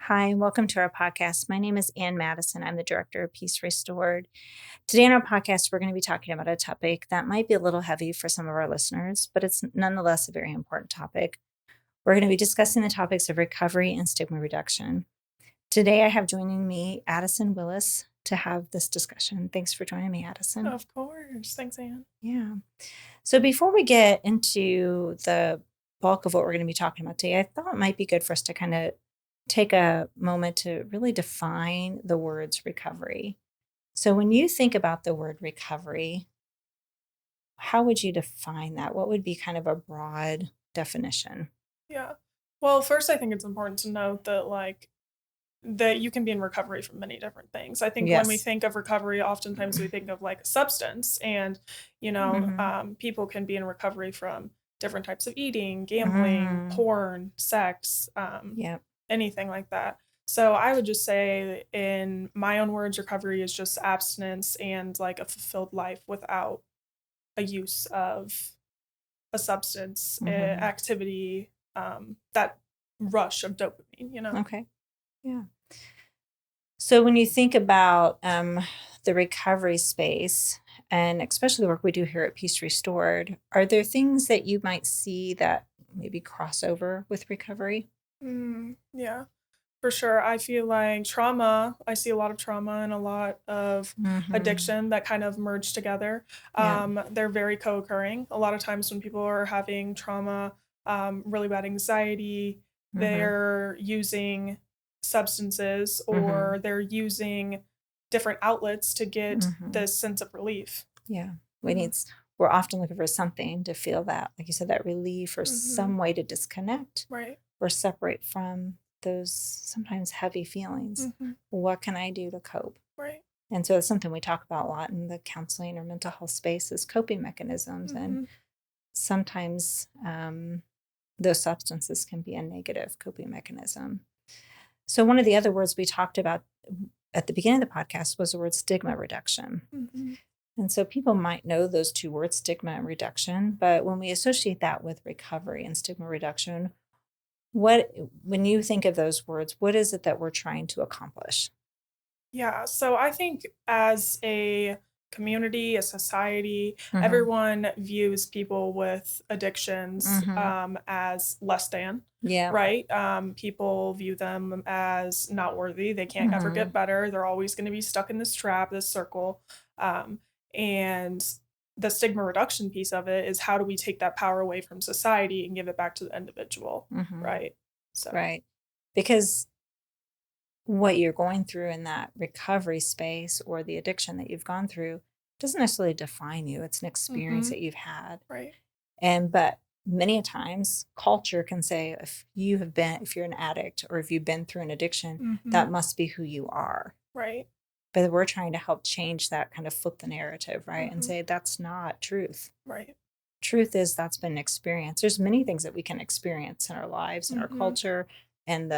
Hi, and welcome to our podcast. My name is Ann Madison. I'm the director of Peace Restored. Today in our podcast, we're going to be talking about a topic that might be a little heavy for some of our listeners, but it's nonetheless a very important topic. We're going to be discussing the topics of recovery and stigma reduction. Today, I have joining me Addison Willis to have this discussion. Thanks for joining me, Addison. Of course. Thanks, Ann. Yeah. So before we get into the bulk of what we're going to be talking about today, I thought it might be good for us to kind of take a moment to really define the words recovery. So when you think about the word recovery, how would you define that? What would be kind of a broad definition? Yeah. Well, first, I think it's important to note that you can be in recovery from many different things. I think when we Yes. think of recovery, oftentimes we think of like a substance, and people can be in recovery from different types of eating, gambling, porn, sex, Yep. anything like that. So I would just say, in my own words, recovery is just abstinence and like a fulfilled life without a use of a substance, activity, that rush of dopamine. Okay. Yeah. So when you think about the recovery space, and especially the work we do here at Peace Restored, are there things that you might see that maybe cross over with recovery? Yeah, for sure. I feel like I see a lot of trauma and a lot of addiction that kind of merge together. Yeah. They're very co-occurring. A lot of times when people are having trauma, really bad anxiety, they're using substances or they're using different outlets to get this sense of relief. Yeah. We're often looking for something to feel that, like you said, that relief or some way to disconnect Right. or separate from those sometimes heavy feelings. What can I do to cope? Right. And so it's something we talk about a lot in the counseling or mental health space is coping mechanisms. And sometimes those substances can be a negative coping mechanism. So one of the other words we talked about at the beginning of the podcast was the word stigma reduction. And so people might know those two words, stigma and reduction, but when we associate that with recovery and stigma reduction, when you think of those words, what is it that we're trying to accomplish? Yeah, so I think as a community, a society, everyone views people with addictions as less than. Yeah. Right? People view them as not worthy. They can't ever get better. They're always going to be stuck in this trap, this circle. And the stigma reduction piece of it is, how do we take that power away from society and give it back to the individual? Right? So. Right. Because what you're going through in that recovery space or the addiction that you've gone through doesn't necessarily define you. It's an experience that you've had. Right. But many a times culture can say, if you're an addict or if you've been through an addiction, that must be who you are. Right. But we're trying to help change that, kind of flip the narrative, right? And say, that's not truth. Right. Truth is that's been an experience. There's many things that we can experience in our lives, in our culture, and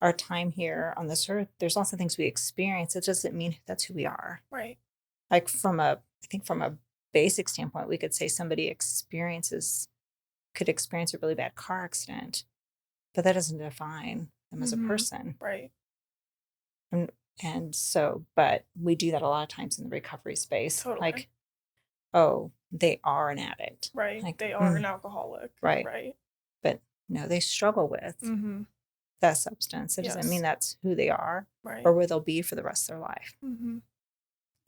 our time here on this earth. There's lots of things we experience. It doesn't mean that's who we are. Right. Like from a basic standpoint, we could say somebody could experience a really bad car accident, but that doesn't define them as a person. Right. And so, but we do that a lot of times in the recovery space. Totally. Like, oh, they are an addict. Right. Like, they are an alcoholic. Right. Right. But no, they struggle with that substance. It doesn't mean that's who they are or where they'll be for the rest of their life.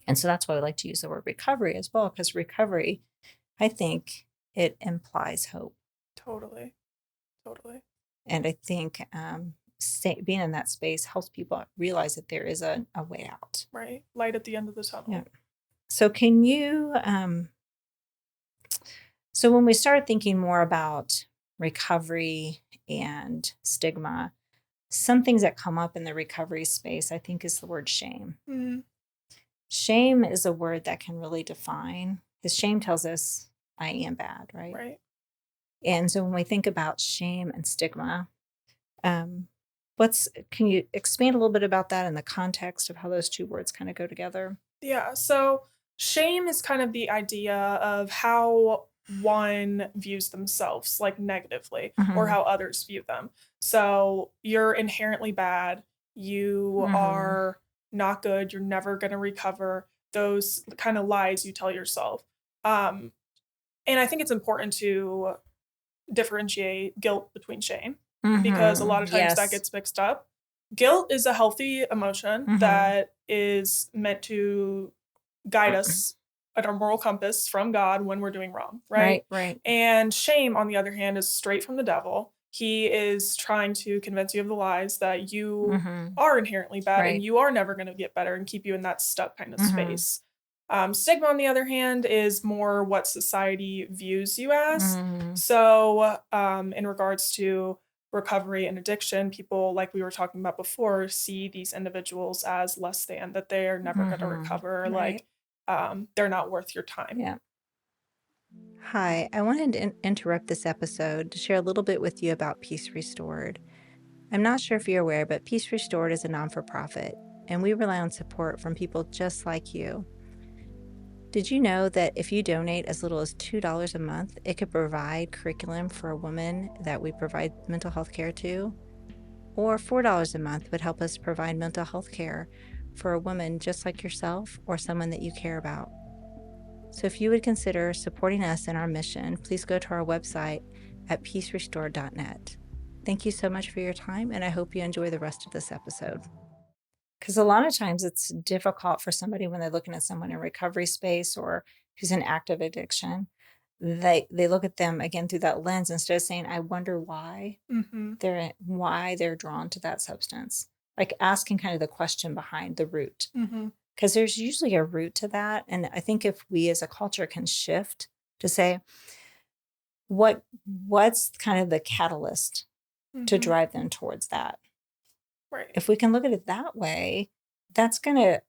And so that's why we like to use the word recovery as well, because recovery, I think it implies hope. Totally. And I think being in that space helps people realize that there is a way out. Right. Light at the end of the tunnel. Yeah. So can you, so when we start thinking more about recovery and stigma, some things that come up in the recovery space, I think, is the word shame. Shame is a word that can really define, because shame tells us I am bad, right? Right. And so when we think about shame and stigma, can you expand a little bit about that in the context of how those two words kind of go together? Yeah. So shame is kind of the idea of how one views themselves like negatively or Mm-hmm. how others view them. So you're inherently bad. You Mm-hmm. are not good. You're never going to recover. Those kind of lies you tell yourself. Um, and I think it's important to differentiate guilt between shame because a lot Mm-hmm. of times that Yes. gets mixed up. Guilt is a healthy emotion Mm-hmm. that is meant to guide us at our moral compass from God when we're doing wrong, right? Right, right. And shame, on the other hand, is straight from the devil. He is trying to convince you of the lies that you Mm-hmm. are inherently bad and Right. you are never going to get better and keep you in that stuck kind of Mm-hmm. space. Stigma, on the other hand, is more what society views you as. Mm-hmm. So, in regards to recovery and addiction, people, like we were talking about before, see these individuals as less than, that they are never going to Mm-hmm. recover, Right. like they're not worth your time. Yeah. Hi, I wanted to interrupt this episode to share a little bit with you about Peace Restored. I'm not sure if you're aware, but Peace Restored is a non for profit, and we rely on support from people just like you. Did you know that if you donate as little as $2 a month, it could provide curriculum for a woman that we provide mental health care to? Or $4 a month would help us provide mental health care for a woman just like yourself or someone that you care about. So if you would consider supporting us in our mission, please go to our website at peacerestored.net. Thank you so much for your time, and I hope you enjoy the rest of this episode. Because a lot of times it's difficult for somebody when they're looking at someone in recovery space or who's in active addiction. They look at them again through that lens instead of saying, I wonder why Mm-hmm. they're drawn to that substance. Like asking kind of the question behind the root. Mm-hmm. Because there's usually a root to that. And I think if we as a culture can shift to say, what's kind of the catalyst to Mm-hmm. drive them towards that? Right. If we can look at it that way, that's going to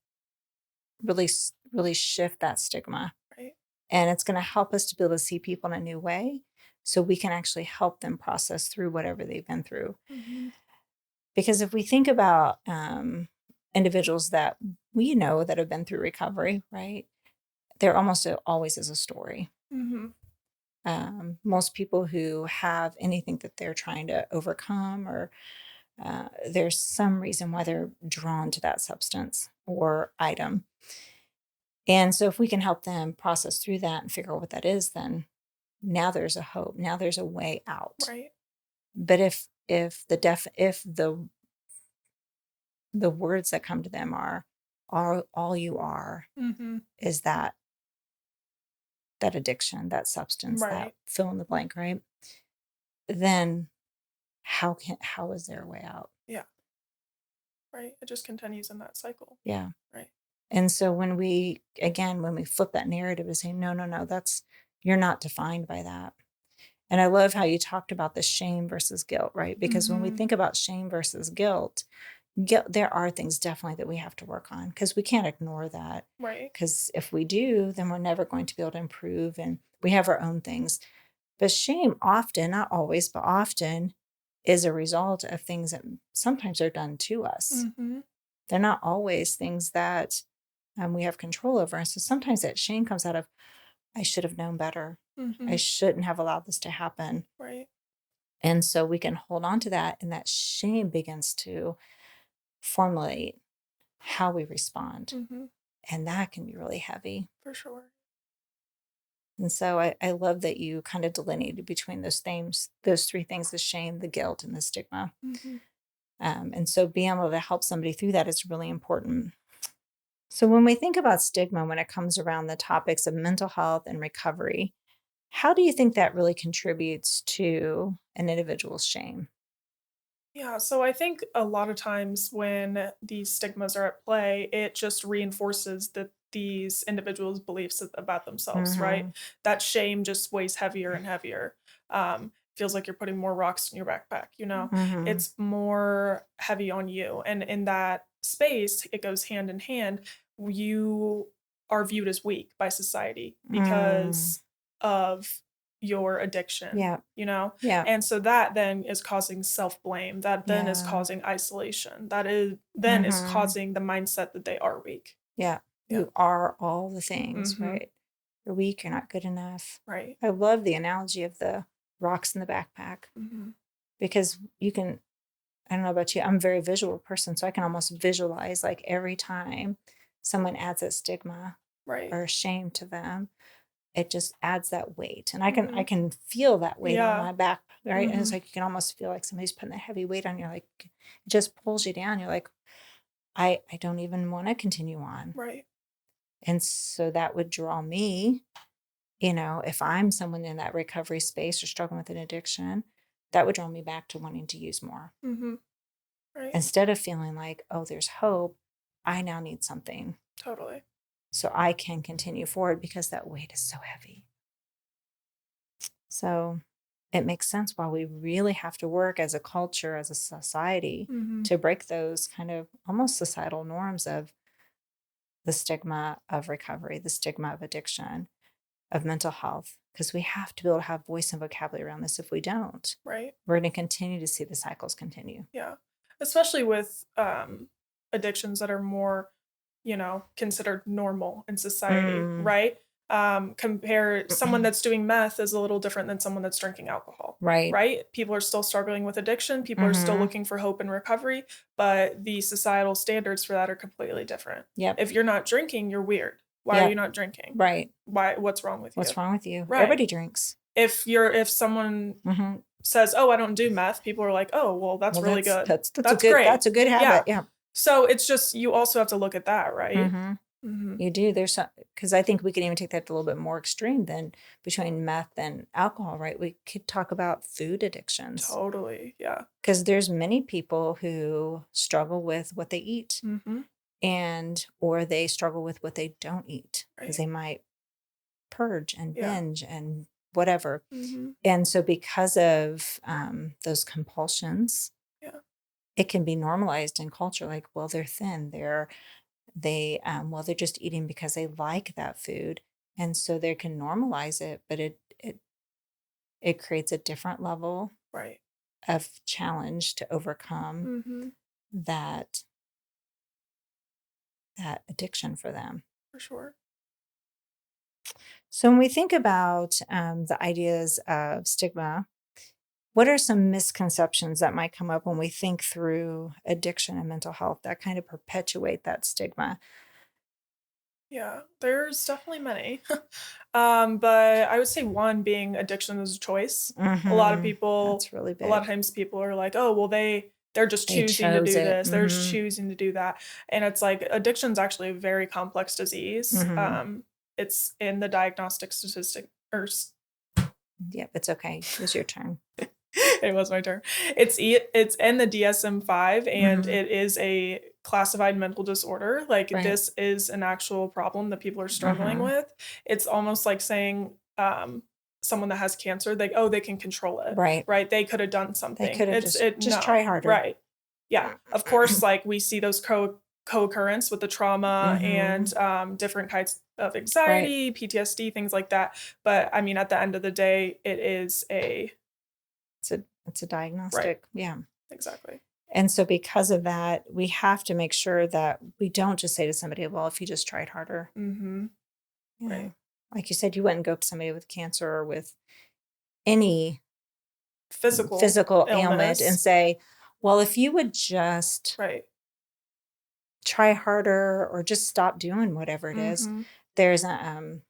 really, really shift that stigma. Right. And it's going to help us to be able to see people in a new way so we can actually help them process through whatever they've been through. Mm-hmm. Because if we think about individuals that we know that have been through recovery, right? There almost always is a story. Mm-hmm. Most people who have anything that they're trying to overcome, or there's some reason why they're drawn to that substance or item. And so if we can help them process through that and figure out what that is, then now there's a hope. Now there's a way out. Right. But if the words that come to them are all you are, Mm-hmm. is that addiction, that substance, that Right. fill in the blank, right? Then how is there a way out? Yeah. Right. It just continues in that cycle. Yeah. Right. And so when we flip that narrative and say, no, that's, you're not defined by that. And I love how you talked about the shame versus guilt, right? Because when we Mm-hmm. think about shame versus guilt, there are things definitely that we have to work on because we can't ignore that. Right. Because if we do, then we're never going to be able to improve, and we have our own things. But shame often, not always, but often is a result of things that sometimes are done to us. Mm-hmm. They're not always things that we have control over. And so sometimes that shame comes out of, I should have known better. Mm-hmm. I shouldn't have allowed this to happen. Right. And so we can hold on to that, and that shame begins to formulate how we respond. Mm-hmm. And that can be really heavy. For sure. And so I love that you kind of delineated between those three things: the shame, the guilt, and the stigma. Mm-hmm. And so being able to help somebody through that is really important. So when we think about stigma, when it comes around the topics of mental health and recovery, how do you think that really contributes to an individual's shame? Yeah, so I think a lot of times when these stigmas are at play, it just reinforces that these individuals' beliefs about themselves, right? Mm-hmm. That shame just weighs heavier and heavier. Feels like you're putting more rocks in your backpack, you know? Mm-hmm. It's more heavy on you. And in that space, it goes hand in hand. You are viewed as weak by society because of your addiction, Yeah. you know? Yeah. And so that then is causing self-blame. That then is Yeah. causing isolation. That is then is Mm-hmm. causing the mindset that they are weak. Yeah. Yeah. You are all the things, Mm-hmm. right? you're weak, you're not good enough. Right. I love the analogy of the rocks in the backpack because you can, I don't know about you, I'm a very visual person, so I can almost visualize like every time someone adds a stigma Right. or shame to them, it just adds that weight. And I can feel that weight on my back, right? And it's like you can almost feel like somebody's putting that heavy weight on you, like it just pulls you down. You're like, I don't even want to continue on. Right. And so that would draw me, if I'm someone in that recovery space or struggling with an addiction, that would draw me back to wanting to use more. Right. Instead of feeling like, oh, there's hope, I now need something. Totally. So I can continue forward because that weight is so heavy. So it makes sense why we really have to work as a culture, as a society, to break those kind of almost societal norms of the stigma of recovery, the stigma of addiction, of mental health, because we have to be able to have voice and vocabulary around this. If we don't, right, we're going to continue to see the cycles continue. Yeah, especially with addictions that are more, considered normal in society, right? Compare someone that's doing meth is a little different than someone that's drinking alcohol. Right? People are still struggling with addiction. People are still looking for hope and recovery, but the societal standards for that are completely different. Yep. If you're not drinking, you're weird. Why are you not drinking? Right. Why? What's wrong with you? What's wrong with you? Right. Everybody drinks. If someone says, "Oh, I don't do meth," people are like, "Oh, well, that's really good. That's good. Great. That's a good habit." Yeah. So it's just, you also have to look at that, right? You do. There's some, because I think we can even take that a little bit more extreme than between meth and alcohol, right? We could talk about food addictions. Totally. Yeah. Because there's many people who struggle with what they eat or they struggle with what they don't eat because they might purge and binge and whatever. And so because of those compulsions, it can be normalized in culture. Like, well, they're thin. They're just eating because they like that food. And so they can normalize it, but it creates a different level of challenge to overcome that addiction for them. For sure. So when we think about the ideas of stigma, what are some misconceptions that might come up when we think through addiction and mental health that kind of perpetuate that stigma? Yeah, there's definitely many. But I would say one being addiction is a choice. A lot of people, that's really big. A lot of times people are like, "Oh, well, they're just choosing to do this. They're just choosing to do that." And it's like, addiction's actually a very complex disease. It's in the diagnostic statistic Yep, it's okay. It was your turn. It was my turn. It's in the DSM-5, and it is a classified mental disorder. Like, this is an actual problem that people are struggling with. It's almost like saying someone that has cancer, they can control it. Right. They could have done something. They could have just try harder. Right. Yeah. Of course, like, we see those co-occurrence with the trauma and different kinds of anxiety, PTSD, things like that. But I mean, at the end of the day, it's a diagnostic. Yeah, exactly. And so because of that, we have to make sure that we don't just say to somebody, well, if you just tried harder. Right. Like you said, you wouldn't go up to somebody with cancer or with any physical ailment and say, well, if you would just try harder or just stop doing whatever it is. There's an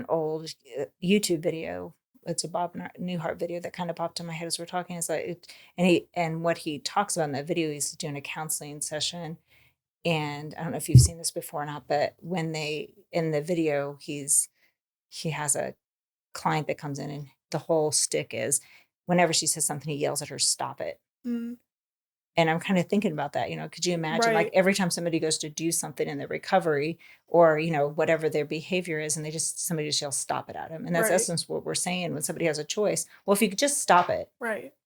old YouTube video. It's a Bob Newhart video that kind of popped in my head as we're talking. It's like, and what he talks about in that video, he's doing a counseling session. And I don't know if you've seen this before or not, but in the video, he has a client that comes in, and the whole stick is whenever she says something, he yells at her, "Stop it." And I'm kind of thinking about that, could you imagine like every time somebody goes to do something in their recovery or, whatever their behavior is, and somebody just yells, "Stop it" at them. And that's essence what we're saying when somebody has a choice. Well, if you could just stop it,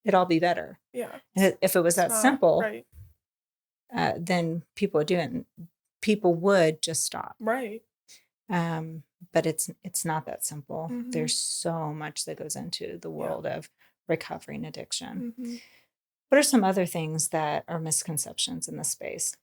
it'd all be better. Yeah. And if it was that simple, then people would do it. And people would just stop. Right. But it's not that simple. There's so much that goes into the world of recovery and addiction. What are some other things that are misconceptions in this space?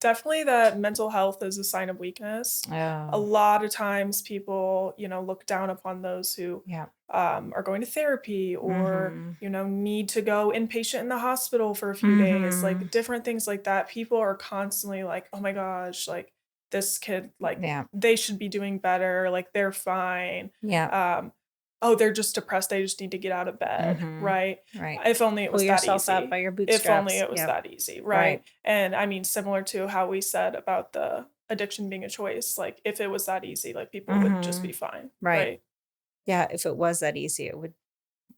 Definitely that mental health is a sign of weakness. A Oh, lot of times people, look down upon those who yeah. are going to therapy or, Mm-hmm. need to go inpatient in the hospital for a few days, Mm-hmm. like different things like that. People are constantly like, oh my gosh, like this kid, like Yeah. they should be doing better, like they're fine. Yeah. Um, oh, they're just depressed. They just need to get out of bed, Mm-hmm. right? Right. If only it Pull was that yourself up by easy. your If only bootstraps. it was Yep. that easy, right? Right. And I mean, similar to how we said about the addiction being a choice, like if it was that easy, like people would just Mm-hmm. be fine, Right. right? Yeah. If it was that easy, it would,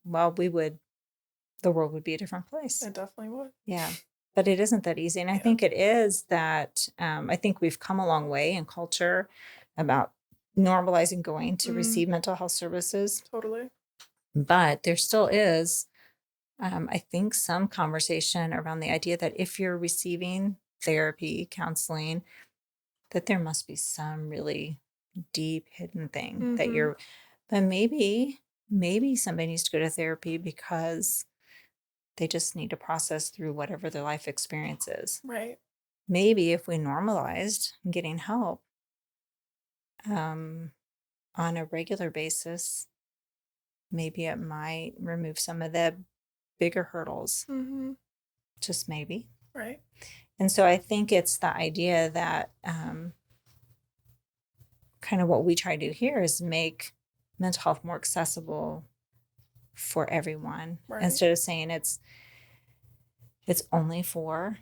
well, the world would be a different place. It definitely would. Yeah. But it isn't that easy. And I Yeah. think it is that I think we've come a long way in culture about normalizing going to receive mental health services. Totally. But there still is, I think, some conversation around the idea that if you're receiving therapy, counseling, that there must be some really deep hidden thing that Mm-hmm. you're, but maybe somebody needs to go to therapy because they just need to process through whatever their life experience is. Right. Maybe if we normalized getting help um, on a regular basis, maybe it might remove some of the bigger hurdles, Mm-hmm. just maybe. Right. And so I think it's the idea that kind of what we try to do here is make mental health more accessible for everyone, Right. instead of saying it's only for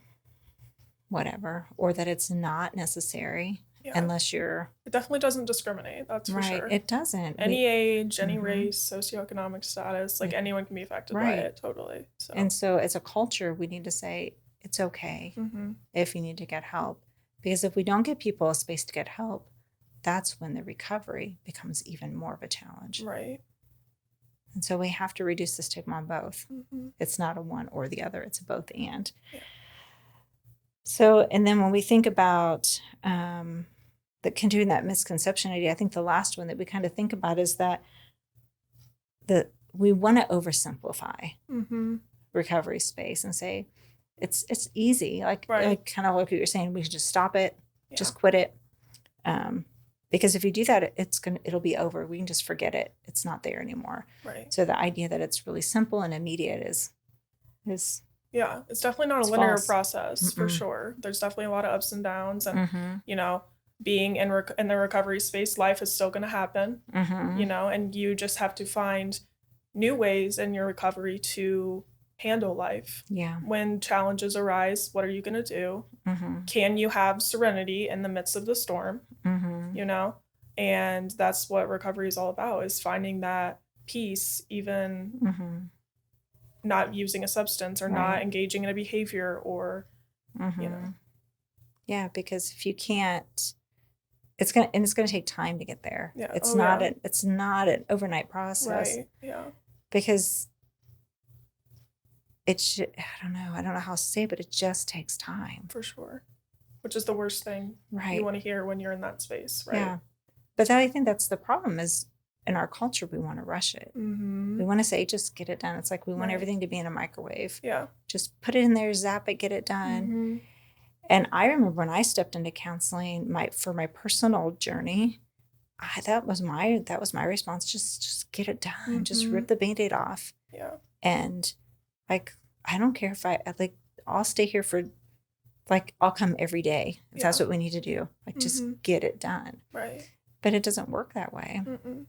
whatever, or that it's not necessary Yeah. unless you're It definitely doesn't discriminate, that's for right. sure. It doesn't. Any age, any Mhm. race, socioeconomic status, like Yeah. anyone can be affected by Right. it, totally. So. And so as a culture, we need to say it's okay Mm-hmm. if you need to get help. Because if we don't give people a space to get help, that's when the recovery becomes even more of a challenge. Right. And so we have to reduce the stigma on both. Mm-hmm. It's not a one or the other, it's a both and. Yeah. So, and then when we think about continuing that misconception idea, I think the last one that we kind of think about is that we want to oversimplify Mm-hmm. recovery space and say it's easy, like Right. kind of like what you're saying, we should just stop it, Yeah. just quit it, because if you do that, it'll be over. We can just forget it. It's not there anymore. Right. So the idea that it's really simple and immediate is Yeah, it's definitely not a it's linear false. process for Mm-mm. sure. There's definitely a lot of ups and downs, and Mm-hmm. being in the recovery space, life is still going to happen. Mm-hmm. And you just have to find new ways in your recovery to handle life. Yeah. When challenges arise, what are you going to do? Mm-hmm. Can you have serenity in the midst of the storm? Mm-hmm. And that's what recovery is all about, is finding that peace, even Mm-hmm. not using a substance or Right. not engaging in a behavior or Mm-hmm. Yeah, because if you can't, it's gonna take time to get there. Yeah. It's Oh, not yeah. it's not an overnight process. Right. Yeah. Because I don't know how to say it, but it just takes time. For sure. Which is the worst thing Right. you want to hear when you're in that space, right? Yeah. But I think that's the problem, is in our culture we want to rush it. Mm-hmm. We want to say just get it done. It's like we want Right. everything to be in a microwave. Yeah. Just put it in there, zap it, get it done. Mm-hmm. And I remember when I stepped into counseling for my personal journey, that was my response. Just get it done. Just Mhm. rip the Band-Aid off. Yeah. And like, I don't care if I'll stay here for, I'll come every day if that's Yeah. what we need to do. Just Mhm. get it done. Right. But it doesn't work that way. Mm-mm.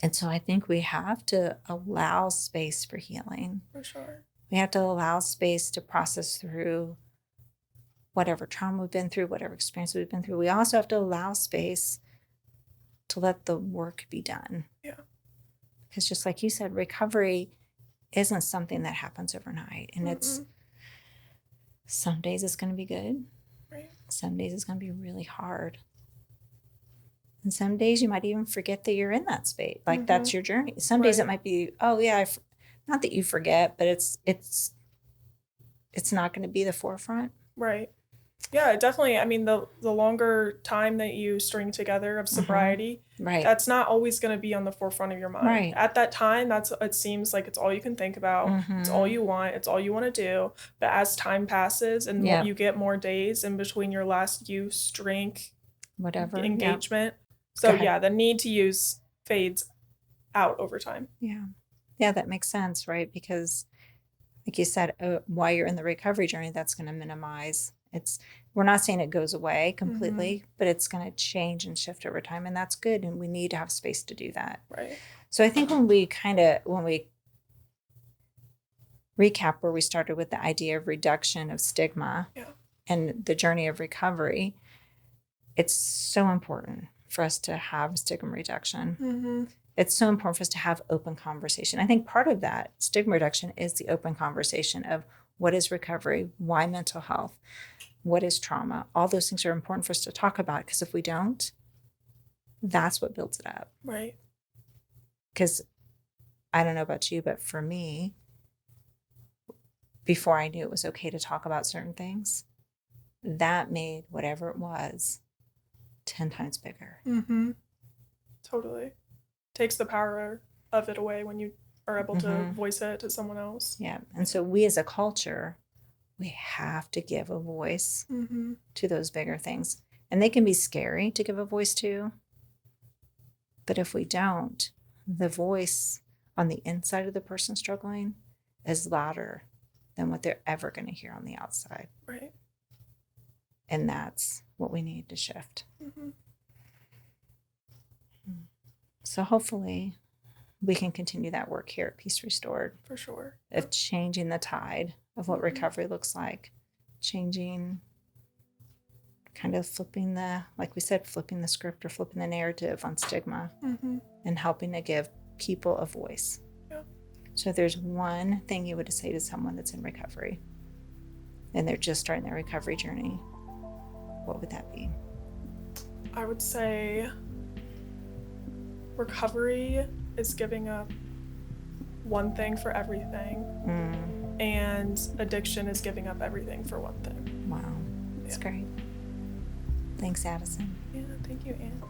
And so I think we have to allow space for healing. For sure. We have to allow space to process through whatever trauma we've been through, whatever experience we've been through. We also have to allow space to let the work be done. Yeah. Because just like you said, recovery isn't something that happens overnight. And Mm-mm. some days it's going to be good. Right. Some days it's going to be really hard. And some days you might even forget that you're in that space. That's your journey. Some days it Right. might be, oh yeah, not that you forget, but it's not going to be the forefront. Right. Yeah, definitely. I mean, the longer time that you string together of sobriety, Right. that's not always going to be on the forefront of your mind. Right. At that time, it seems like it's all you can think about. It's all you want. It's all you want to do. But as time passes and Yep. you get more days in between your last use, drink, Whatever. engagement. So yeah, the need to use fades out over time. Yeah. Yeah, that makes sense, right? Because like you said, while you're in the recovery journey, that's going to minimize. We're not saying it goes away completely, but it's going to change and shift over time, and that's good. And we need to have space to do that. Right. So I think when we recap where we started with the idea of reduction of stigma and the journey of recovery, it's so important for us to have stigma reduction. It's so important for us to have open conversation. I think part of that stigma reduction is the open conversation of what is recovery, why mental health, what is trauma. All those things are important for us to talk about, because if we don't, that's what builds it up. Right. Because I don't know about you, but for me, before I knew it was okay to talk about certain things, that made whatever it was 10 times bigger. Totally. Takes the power of it away when you are able to voice it to someone else. Yeah. And so we as a culture, we have to give a voice to those bigger things. And they can be scary to give a voice to. But if we don't, the voice on the inside of the person struggling is louder than what they're ever going to hear on the outside. Right. And that's what we need to shift. So hopefully we can continue that work here at Peace Restored. For sure. Of changing the tide of what recovery looks like. Changing, kind of flipping like we said, flipping the script or flipping the narrative on stigma. And helping to give people a voice. Yeah. So if there's one thing you would say to someone that's in recovery and they're just starting their recovery journey, what would that be? I would say recovery is giving up one thing for everything, and addiction is giving up everything for one thing. Wow, that's great. Thanks, Addison. Yeah, thank you, Anne.